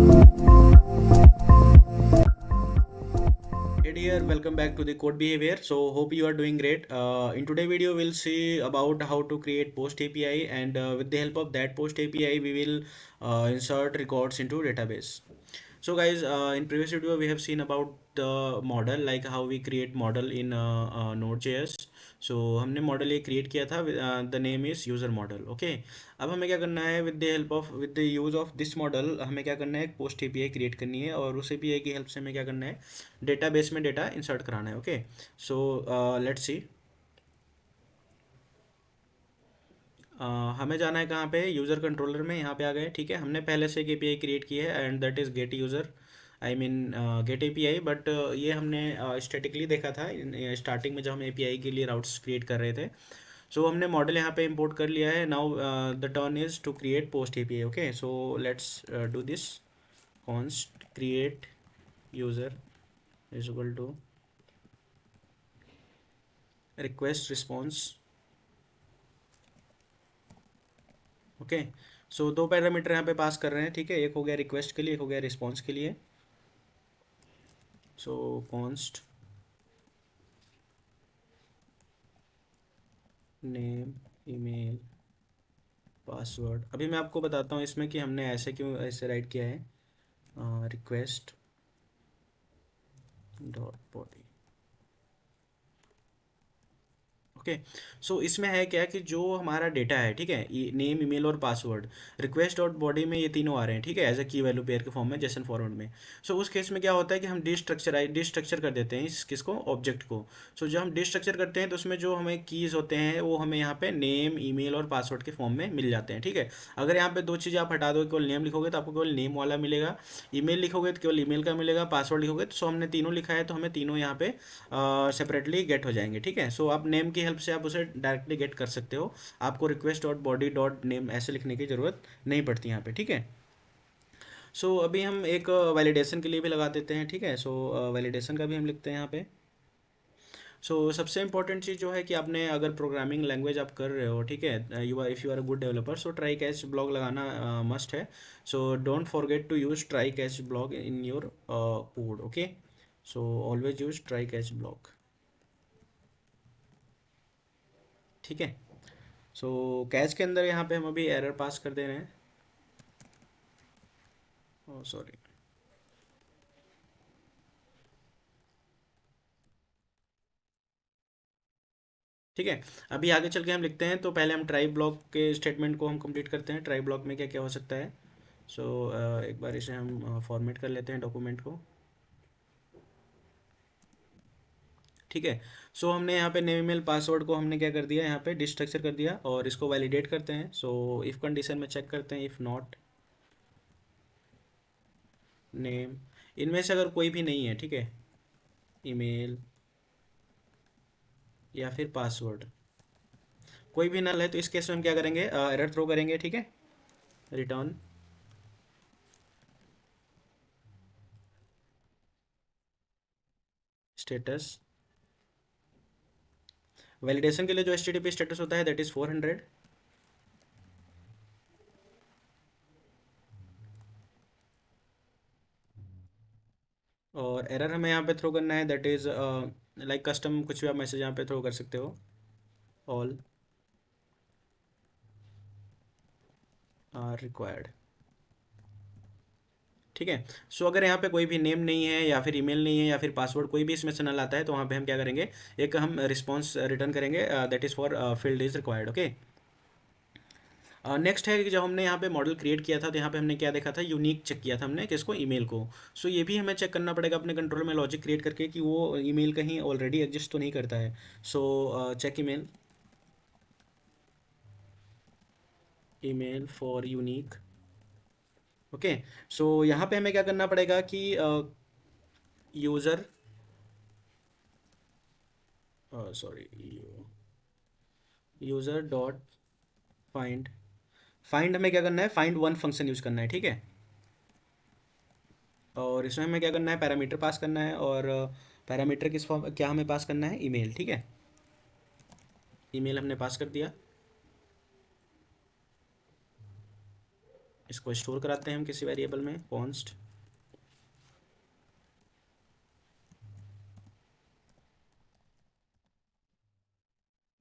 Hey dear, welcome back to the code behavior. So hope you are doing great. In today video, we'll see about how to create post API, and with the help of that post API, we will insert records into database. So guys, in previous video, we have seen about the model, like how we create model in Node.js. So हमने model ये create किया था, the name is user model. Okay, अब हमें क्या करना है, with the use of this model हमें क्या करना है, एक पोस्ट एपीआई क्रिएट करनी है, और उस एपीआई की हेल्प से हमें क्या करना है, डेटाबेस में डेटा इंसर्ट कराना है. Okay, so let's see. हमें जाना है कहाँ पे, यूज़र कंट्रोलर में. यहाँ पे आ गए. ठीक है, हमने पहले से एक एपीआई क्रिएट की है, and that is get user, I mean get API. But ये हमने स्टैटिकली देखा था स्टार्टिंग में, जब हम एपीआई के लिए राउट्स क्रिएट कर रहे थे. सो हमने मॉडल यहाँ पे इंपोर्ट कर लिया है. Now the turn is to create post API. Okay, so let's do this. Const create user is equal to request response. Okay, so दो पैरामीटर यहाँ पे पास कर रहे हैं. ठीक है, एक हो गया रिक्वेस्ट के लिए, एक हो गया रिस्पॉन्स के लिए. सो कॉन्स्ट नेम, ईमेल, पासवर्ड. अभी मैं आपको बताता हूँ इसमें कि हमने ऐसे क्यों ऐसे राइट किया है. Request dot body. ओके, सो इसमें है क्या कि जो हमारा डेटा है, ठीक है, नेम, ईमेल और पासवर्ड, रिक्वेस्ट डॉट बॉडी में ये तीनों आ रहे हैं. ठीक है, एज अ की वैल्यू पेयर के फॉर्म में, जेसन फॉर्मेट में. सो उस केस में क्या होता है कि हम डिस्ट्रक्चर कर देते हैं इस किसको, ऑब्जेक्ट को. सो जब हम डिस्ट्रक्चर करते हैं तो उसमें जो हमें कीज़ होते हैं वो हमें यहाँ पे नेम, ईमेल और पासवर्ड के फॉर्म में मिल जाते हैं. ठीक है, अगर यहाँ पे दो चीज़ें आप हटा दो, केवल नेम लिखोगे तो आपको केवल नेम वाला मिलेगा, ईमेल लिखोगे तो केवल ईमेल का मिलेगा, पासवर्ड लिखोगे तो. सो हमने तीनों लिखा है, तो हमें तीनों यहाँ पे सेपरेटली गेट हो जाएंगे. ठीक है, सो आप नेम की हेल्प से आप उसे डायरेक्टली गेट कर सकते हो. आपको request dot body dot name ऐसे लिखने की ज़रूरत नहीं पड़ती यहाँ पे. ठीक है, सो अभी हम एक वैलिडेशन के लिए भी लगा देते हैं. ठीक है, सो वैलिडेशन का भी हम लिखते हैं यहाँ पे. सबसे इंपॉर्टेंट चीज़ जो है कि आपने अगर प्रोग्रामिंग लैंग्वेज आप कर रहे हो, ठीक है, if you are a good developer, so try catch block लगाना मस्ट है. So don't forget to use try catch block in your code. Okay, so always use try catch block. ठीक है, सो कैच के अंदर यहाँ पे हम अभी एरर पास कर दे रहे हैं. Oh sorry. ठीक है, अभी आगे चल के हम लिखते हैं. तो पहले हम ट्राई ब्लॉक के स्टेटमेंट को हम कंप्लीट करते हैं. ट्राई ब्लॉक में क्या क्या हो सकता है. सो एक बार इसे हम फॉर्मेट कर लेते हैं डॉक्यूमेंट को. ठीक है, सो हमने यहाँ पे नेम, ईमेल, पासवर्ड को हमने क्या कर दिया, यहाँ पे डिस्ट्रक्चर कर दिया, और इसको वैलिडेट करते हैं. सो इफ़ कंडीशन में चेक करते हैं, इफ़ नॉट नेम, इनमें से अगर कोई भी नहीं है, ठीक है, ईमेल या फिर पासवर्ड, कोई भी नल है, तो इस केस में हम क्या करेंगे, एरर थ्रो करेंगे. ठीक है, रिटर्न स्टेटस. वैलिडेशन के लिए जो HTTP स्टेटस होता है दैट इज़ 400. और एरर हमें यहाँ पे थ्रो करना है, दैट इज़ लाइक कस्टम, कुछ भी आप मैसेज यहाँ पे थ्रो कर सकते हो. All are required. ठीक है, सो अगर यहाँ पे कोई भी नेम नहीं है, या फिर ईमेल नहीं है, या फिर पासवर्ड कोई भी इसमें से नल आता है, तो वहाँ पे हम क्या करेंगे, एक हम रिस्पॉन्स रिटर्न करेंगे, that is for field is required. Okay, next है कि जब हमने यहाँ पे मॉडल क्रिएट किया था, तो यहाँ पे हमने क्या देखा था, यूनिक चेक किया था हमने किसको, ईमेल को. सो ये भी हमें चेक करना पड़ेगा अपने कंट्रोल में लॉजिक क्रिएट करके कि वो ईमेल कहीं ऑलरेडी एग्जिस्ट तो नहीं करता है. So check email, email for unique. Okay, so यहाँ पे हमें क्या करना पड़ेगा कि user, sorry, user dot find. Find हमें क्या करना है, फाइंड वन फंक्शन यूज़ करना है. ठीक है, और इसमें हमें क्या करना है, पैरामीटर पास करना है, और पैरामीटर किस फॉर्म, क्या हमें पास करना है, ईमेल. ठीक है, ईमेल हमने पास कर दिया. इसको स्टोर कराते हैं हम किसी वेरिएबल में, const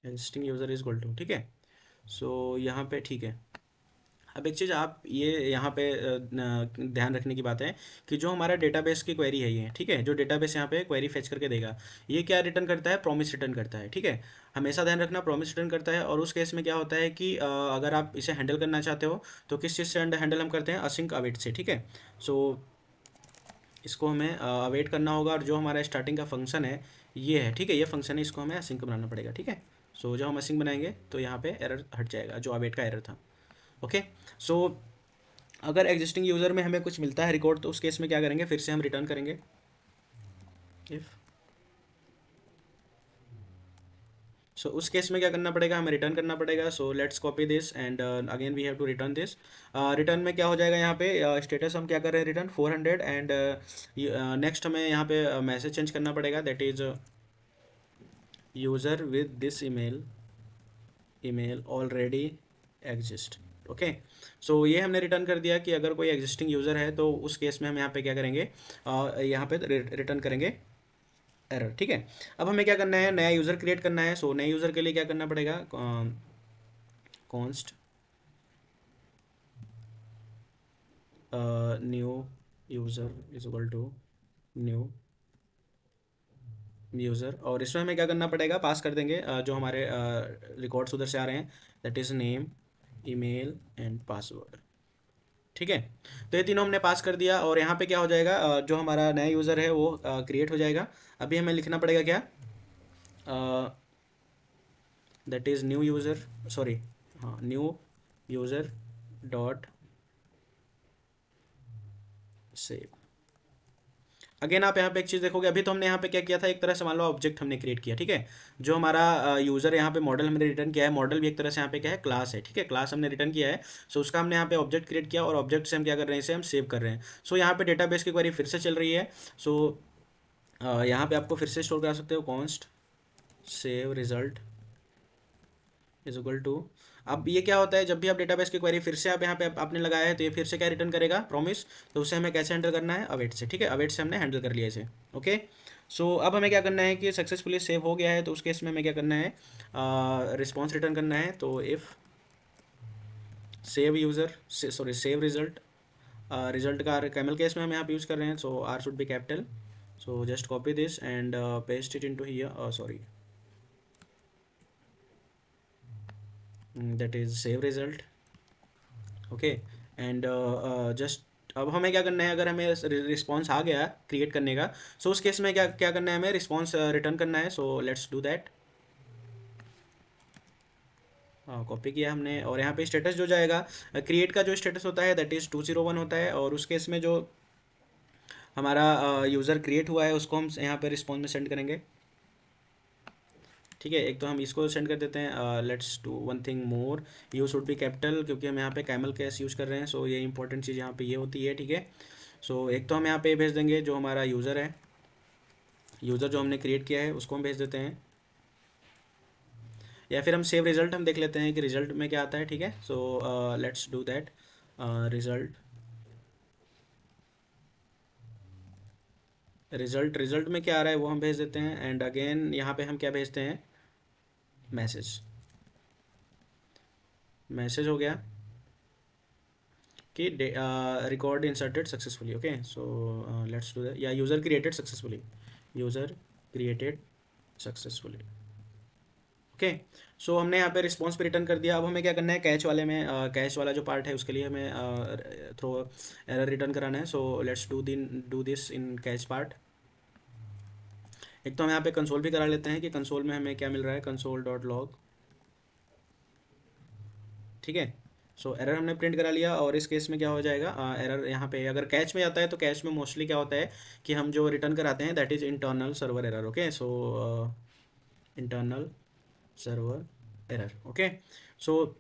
existing user is equal to, ठीक है। सो यहाँ पे ठीक है। अब एक चीज़ आप ये यहाँ पे ध्यान रखने की बात है कि जो हमारा डेटाबेस की क्वेरी है ये, ठीक है, जो डेटाबेस यहाँ पे क्वेरी फेच करके देगा, ये क्या रिटर्न करता है, प्रॉमिस रिटर्न करता है, ठीक है। हमेशा ध्यान रखना, प्रॉमिस रिटर्न करता है। और उस केस में क्या होता है कि अगर आप इसे हैंडल करना चाहते हो तो किस चीज़ से हैंडल हम करते हैं, असिंक अवेट से, ठीक है। सो इसको हमें अवेट करना होगा, और जो हमारा स्टार्टिंग का फंक्शन है ये है, ठीक है, ये फंक्शन है, इसको हमें असिंक बनाना पड़ेगा, ठीक है। सो जब हम असिंक बनाएंगे तो यहाँ पे एरर हट जाएगा, जो अवेट का एरर था। ओके। सो अगर एग्जिस्टिंग यूज़र में हमें कुछ मिलता है रिकॉर्ड, तो उस केस में क्या करेंगे, फिर से हम रिटर्न करेंगे इफ़। सो उस केस में क्या करना पड़ेगा, हमें रिटर्न करना पड़ेगा। So let's copy this and again we have to return this. Return में क्या हो जाएगा, यहाँ पे स्टेटस हम क्या कर रहे हैं, रिटर्न 400, एंड नेक्स्ट हमें यहाँ पे मैसेज चेंज करना पड़ेगा, that is user with this email already exist. Okay. So ये हमने रिटर्न कर दिया कि अगर कोई एग्जिस्टिंग यूज़र है तो उस केस में हम यहाँ पे क्या करेंगे, यहाँ पे रिटर्न करेंगे एरर, ठीक है। अब हमें क्या करना है, नया यूज़र क्रिएट करना है। सो नए यूज़र के लिए क्या करना पड़ेगा, const new user is equal to new user, और इसमें हमें क्या करना पड़ेगा, पास कर देंगे जो हमारे रिकॉर्ड्स उधर से आ रहे हैं, that is name, email and password, ठीक है। तो ये तीनों हमने पास कर दिया, और यहाँ पे क्या हो जाएगा, जो हमारा नया यूज़र है वो क्रिएट हो जाएगा। अभी हमें लिखना पड़ेगा क्या, that is new user, sorry, हाँ, new user dot save. Again आप यहाँ पे एक चीज़ देखोगे, अभी तो हमने यहाँ पे क्या किया था, एक तरह से मान लो ऑब्जेक्ट हमने क्रिएट किया, ठीक है। जो हमारा यूज़र यहाँ पे मॉडल हमने रिटर्न किया है, मॉडल भी एक तरह से यहाँ पे क्या है, क्लास है, ठीक है, क्लास हमने रिटर्न किया है। सो उसका हमने यहाँ पे ऑब्जेक्ट क्रिएट किया, और ऑब्जेक्ट से हम क्या कर रहे हैं, इसे हम सेव कर रहे हैं। सो यहाँ पे डेटाबेस की क्वेरी फिर से चल रही है। सो यहाँ पे आपको फिर से स्टोर करा सकते हो, const save result is equal to. अब ये क्या होता है, जब भी आप डेटाबेस की क्वेरी फिर से आप यहाँ पे आपने लगाया है, तो ये फिर से क्या रिटर्न करेगा, प्रॉमिस। तो उसे हमें कैसे हैंडल करना है, अवेट से, ठीक है, अवेट से हमने हैंडल कर लिया इसे। ओके। सो अब हमें क्या करना है कि सक्सेसफुली सेव हो गया है, तो उस केस में हमें क्या करना है, रिस्पॉन्स रिटर्न करना है। तो if save user, sorry, save result, result का कैमल केस में हम यहाँ पे यूज़ कर रहे हैं, so R should be capital. So just copy this and paste it into here, sorry, that is save result। Okay. And just अब हमें क्या करना है, अगर हमें रिस्पॉन्स आ गया क्रिएट करने का, सो उस केस में क्या क्या करना है, हमें रिस्पॉन्स रिटर्न करना है। So let's do that. Copy किया हमने, और यहाँ पे स्टेटस जो जाएगा, क्रिएट का जो स्टेटस होता है दैट इज़ 201 होता है, और उस केस में जो हमारा यूज़र क्रिएट हुआ है उसको हम यहाँ पे रिस्पॉन्स में सेंड करेंगे, ठीक है। एक तो हम इसको सेंड कर देते हैं, let's do one thing more, you should be capital, क्योंकि हम यहाँ पे कैमल केस यूज़ कर रहे हैं। सो ये इंपॉर्टेंट चीज़ यहाँ पे ये होती है, ठीक है। सो एक तो हम यहाँ पे भेज देंगे जो हमारा यूज़र है, यूज़र जो हमने क्रिएट किया है उसको हम भेज देते हैं, या फिर हम सेव रिजल्ट हम देख लेते हैं कि रिजल्ट में क्या आता है, ठीक है। So let's do that. Result result result में क्या आ रहा है वो हम भेज देते हैं, एंड अगेन यहाँ पे हम क्या भेजते हैं, मैसेज। मैसेज हो गया कि record inserted successfully. Okay. So let's do that, या user created successfully, user created successfully. Okay. So हमने यहाँ पे रिस्पॉन्स पे रिटर्न कर दिया। अब हमें क्या करना है, कैच वाले में, कैच वाला जो पार्ट है उसके लिए हमें थ्रो एरर रिटर्न कराना है। So let's do this in catch part. एक तो हम यहाँ पे कंसोल भी करा लेते हैं कि कंसोल में हमें क्या मिल रहा है, कंसोल डॉट लॉग, ठीक है। सो एरर हमने प्रिंट करा लिया, और इस केस में क्या हो जाएगा, एरर यहाँ पे अगर कैच में आता है तो कैच में मोस्टली क्या होता है कि हम जो रिटर्न कराते हैं that is internal server error. Okay. So internal server error. Okay. So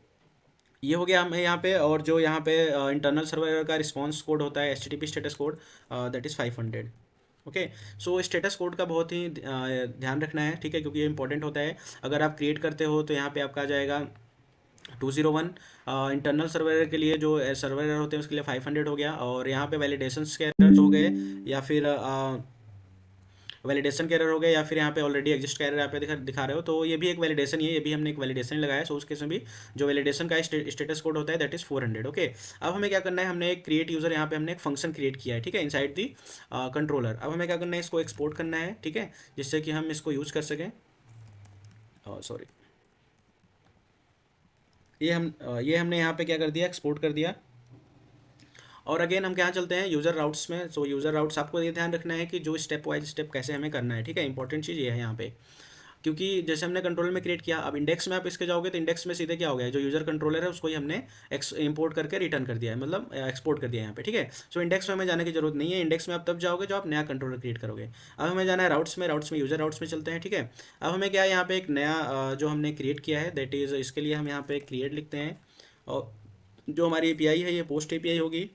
ये हो गया हमें यहाँ पे, और जो यहाँ पे इंटरनल सर्वर एरर का रिस्पॉन्स कोड होता है, HTTP status code, that is 500। Okay. So status code का बहुत ही ध्यान रखना है, ठीक है, क्योंकि ये इंपॉर्टेंट होता है। अगर आप क्रिएट करते हो तो यहाँ पे आपका आ जाएगा 201 इंटरनल सर्वर के लिए जो सर्वर एरर होते हैं उसके लिए 500 हो गया। और यहाँ पे वैलिडेशन के एरर हो गए, या फिर वैलिडेशन के एरर हो गए, या फिर यहाँ पे ऑलरेडी एग्जिस्ट का एरर यहाँ पे दिखा रहे हो, तो ये भी एक वैलिडेशन ही है, ये भी हमने एक वैलिडेशन लगाया। सो उस केस में भी जो वैलिडेशन का स्टेटस कोड होता है दैट इज 400। ओके, अब हमें क्या करना है, हमने एक क्रिएट यूजर, यहाँ पे हमने एक फंक्शन क्रिएट किया है, ठीक है, इनसाइड दी कंट्रोलर। अब हमें क्या करना है, इसको एक्सपोर्ट करना है, ठीक है, जिससे कि हम इसको यूज कर सकें। सॉरी, ये हमने यहाँ पे क्या कर दिया, एक्सपोर्ट कर दिया। और अगेन हम क्या चलते हैं यूज़र राउट्स में। सो यूज़र राउट्स, आपको ये ध्यान रखना है कि जो स्टेप वाइज स्टेप कैसे हमें करना है, ठीक है, इंपॉर्टेंट चीज़ ये है यहाँ पे। क्योंकि जैसे हमने कंट्रोलर में क्रिएट किया, अब इंडेक्स में आप इसके जाओगे तो इंडेक्स में सीधे क्या हो गया, जो यूजर कंट्रोलर है उसको ही हमने इंपोर्ट करके रिटर्न कर दिया है, मतलब एक्सपोर्ट कर दिया है यहाँ पे, ठीक है। सो इंडेक्स में हमें जाने की जरूरत नहीं है, इंडेक्स में आप तब जाओगे जो आप नया कंट्रोलर क्रिएट करोगे। अब हमें जाना है राउट्स में, राउट्स में यूजर राउट्स में चलते हैं, ठीक है। अब हमें क्या है, यहाँ पे एक नया जो हमने क्रिएट किया है दैट इज, इसके लिए हम यहाँ पे क्रिएट लिखते हैं, और जो हमारी एपीआई है ये पोस्ट एपीआई होगी,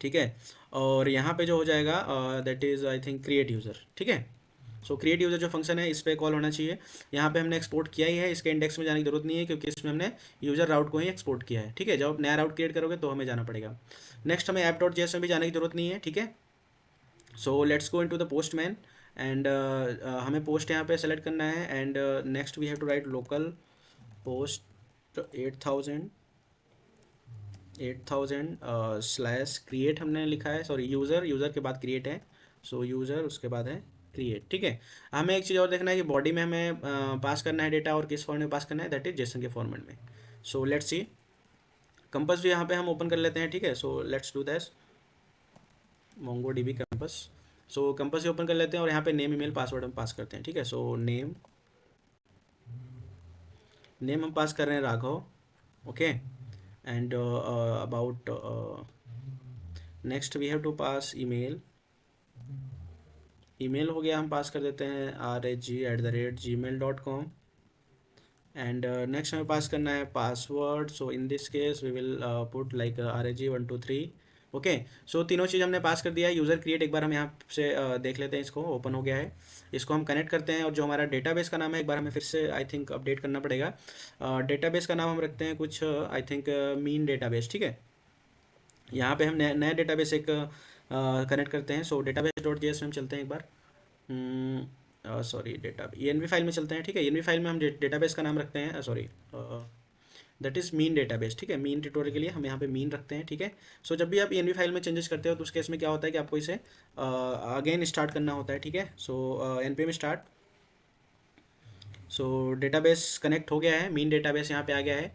ठीक है। और यहाँ पे जो हो जाएगा that is I think create user, ठीक है। सो क्रिएट यूज़र जो फंक्शन है इस पे कॉल होना चाहिए। यहाँ पे हमने एक्सपोर्ट किया ही है, इसके इंडेक्स में जाने की जरूरत नहीं है क्योंकि इसमें हमने यूज़र राउट को ही एक्सपोर्ट किया है, ठीक है। जब आप नया राउट क्रिएट करोगे तो हमें जाना पड़ेगा। नेक्स्ट हमें ऐप डॉट जेएस में भी जाने की जरूरत नहीं है, ठीक है। So let's go into the Postman and हमें पोस्ट यहाँ पे सेलेक्ट करना है, and next we have to write local post 8000 8000 slash create हमने लिखा है, सॉरी यूज़र, यूज़र के बाद क्रिएट है। सो यूज़र उसके बाद है क्रिएट, ठीक है। हमें एक चीज़ और देखना है कि बॉडी में हमें पास करना है डेटा, और किस फॉर्मेट में पास करना है, दैट इज जेसन के फॉर्मेट में। सो लेट्स सी, कंपस भी यहाँ पे हम ओपन कर लेते हैं, ठीक है। So let's do these, Mongo dB compass. So compass he open कर लेते हैं और यहाँ पे नेम ईमेल पासवर्ड हम पास करते हैं, ठीक है। सो नेम, नेम हम पास कर रहे हैं Raghav, okay. And about, next we have to pass email, email हो गया, हम पास कर देते हैं rag@gmail.com। एंड नेक्स्ट हमें पास करना है password. So in this case we will put like rag123। Okay, so तीनों चीज़ हमने पास कर दिया है। यूज़र क्रिएट एक बार हम यहाँ से देख लेते हैं, इसको ओपन हो गया है, इसको हम कनेक्ट करते हैं। और जो हमारा डेटाबेस का नाम है एक बार हमें फिर से आई थिंक अपडेट करना पड़ेगा। डेटाबेस का नाम हम रखते हैं कुछ आई थिंक मीन डेटाबेस, ठीक है। यहाँ पे हम नया नया डेटाबेस एक कनेक्ट करते हैं। सो डेटाबेस डॉट जेएस में हम चलते हैं एक बार, सॉरी डेटा ENV फाइल में चलते हैं, ठीक है। ENV फाइल में हम डेटाबेस का नाम रखते हैं, sorry that is mean database, ठीक है। मीन ट्यूटोरियल के लिए हम यहाँ पे मीन रखते हैं, ठीक है। सो जब भी आप ENV फाइल में चेंजेस करते हो तो उस केस में क्या होता है कि आपको इसे अगेन स्टार्ट करना होता है, ठीक है। सो npm स्टार्ट। सो डेटाबेस कनेक्ट हो गया है, मीन डेटाबेस यहाँ पे आ गया है।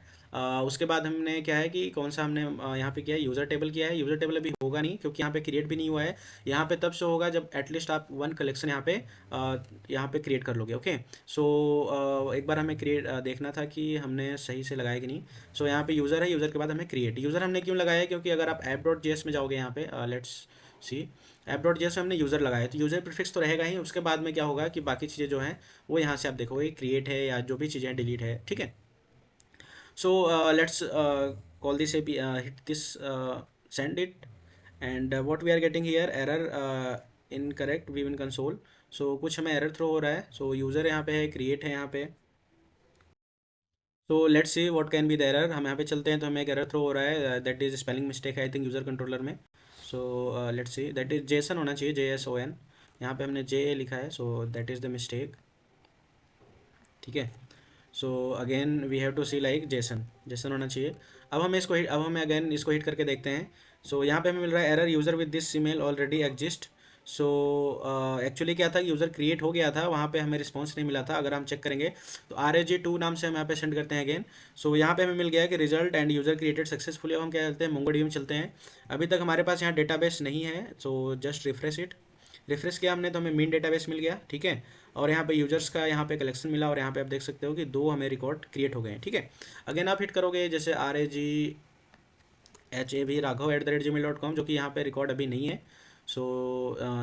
उसके बाद हमने क्या है कि कौन सा हमने यहाँ पे किया है, यूज़र टेबल किया है। यूज़र टेबल अभी होगा नहीं क्योंकि यहाँ पे क्रिएट भी नहीं हुआ है। यहाँ पे तब से होगा जब एटलीस्ट आप वन कलेक्शन यहाँ पे क्रिएट कर लोगे, ओके। सो एक बार हमें क्रिएट देखना था कि हमने सही से लगाया कि नहीं। सो यहाँ पे यूज़र है, यूज़र के बाद हमें क्रिएट, यूज़र हमने क्यों लगाया है क्योंकि अगर आप ऐप डॉट जेएस में जाओगे यहाँ पे, let's see, app dot JS में हमने यूज़र लगाया है तो यूज़र प्रीफिक्स तो रहेगा ही। उसके बाद में क्या होगा कि बाकी चीज़ें जो हैं वो यहाँ से आप देखोगे क्रिएट है या जो भी चीज़ें डिलीट है, ठीक है। So let's call this AP, hit this, send it, and what we are getting here, error incorrect vim console। so कुछ हमें एरर थ्रो हो रहा है। so यूज़र यहाँ पे है, क्रिएट है यहाँ पे। so let's see what can be the error। हम यहाँ पे चलते हैं तो हमें एक एरर थ्रो हो रहा है, दैट इज स्पेलिंग मिस्टेक है आई थिंक यूज़र कंट्रोलर में। so let's see, that is Jason होना चाहिए, JSON, यहाँ पे हमने JA लिखा है, so that is the mistake, ठीक है। So again we have to see like JSON, JSON होना चाहिए। अब हमें इसको अब हमें अगेन इसको हिट करके देखते हैं। सो यहाँ पे हमें मिल रहा है error, user with this email already exist. So actually क्या था, यूज़र क्रिएट हो गया था, वहाँ पे हमें रिस्पॉन्स नहीं मिला था। अगर हम चेक करेंगे तो RAG2 नाम से हम यहाँ पे सेंड करते हैं अगेन। सो यहाँ पे हमें मिल गया कि result end user created successfully. अब हम क्या करते हैं, मोंगोडीबी में चलते हैं। अभी तक हमारे पास यहाँ डेटाबेस नहीं है, so just refresh it. Refresh किया हमने तो हमें मीन डेटाबेस मिल गया, ठीक है। और यहाँ पे यूजर्स का यहाँ पे कलेक्शन मिला, और यहाँ पे आप देख सकते हो कि 2 हमें रिकॉर्ड क्रिएट हो गए हैं, ठीक है। अगेन आप हिट करोगे जैसे RAGHAV राघव@gmail.com, जो कि यहाँ पे रिकॉर्ड अभी नहीं है। सो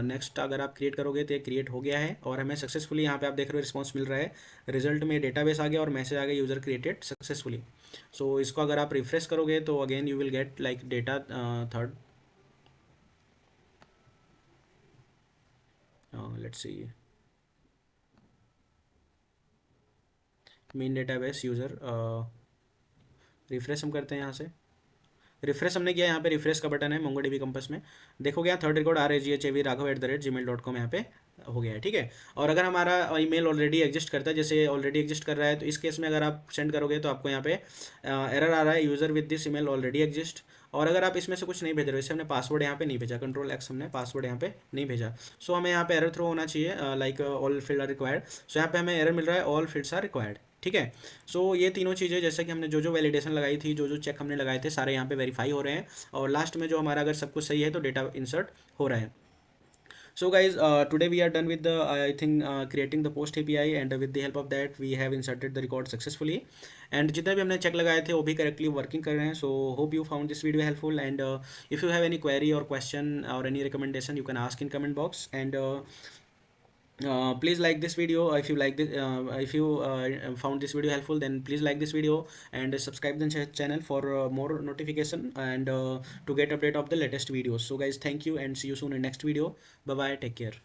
नेक्स्ट अगर आप क्रिएट करोगे तो ये क्रिएट हो गया है, और हमें सक्सेसफुली यहाँ पे आप देख रहे हो रिस्पॉन्स मिल रहा है। रिजल्ट में डेटाबेस आ गया और मैसेज आ गया, यूज़र क्रिएटेड सक्सेसफुली। सो इसको अगर आप रिफ्रेश करोगे तो again you will get like data third, let's see, mean database user, refresh हम करते हैं यहाँ से, रिफ्रेश हमने किया, यहाँ पे रिफ्रेश का बटन है मोंगोडीबी कंपास में, देखोगे यहाँ थर्ड रिकॉर्ड RAGHAV@gmail.com यहाँ पे हो गया है, ठीक है। और अगर हमारा ईमेल ऑलरेडी एग्जिस्ट करता है, जैसे ऑलरेडी एग्जिस्ट कर रहा है, तो इस केस में अगर आप सेंड करोगे तो आपको यहाँ पे एरर आ रहा है, user with this email already exist. और अगर आप इसमें से कुछ नहीं भेज रहे हो, जैसे हमने पासवर्ड यहाँ पे नहीं भेजा, Ctrl+X हमने पासवर्ड यहाँ पे नहीं भेजा, सो हमें यहाँ पे एरर थ्रो होना चाहिए like all field are required. So यहाँ पे हमें एरर मिल रहा है ऑल फील्ड्स आर रिक्वायर्ड, ठीक है। सो ये तीनों चीज़ें, जैसे कि हमने जो जो वैलिडेशन लगाई थी, जो जो चेक हमने लगाए थे, सारे यहाँ पे वेरीफाई हो रहे हैं, और लास्ट में जो हमारा अगर सब कुछ सही है तो डेटा इंसर्ट हो रहा है। So guys, today we are done with the I think creating the post API, and with the help of that we have inserted the record successfully, and जितने भी हमने चेक लगाए थे वो भी correctly working कर रहे हैं। So hope you found this video helpful, and if you have any query or question or any recommendation, you can ask in comment box, and please like this video if you like this, if you found this video helpful, then please like this video and subscribe the channel for more notification, and to get update of the latest videos. So guys, thank you and see you soon in next video. Bye bye, take care.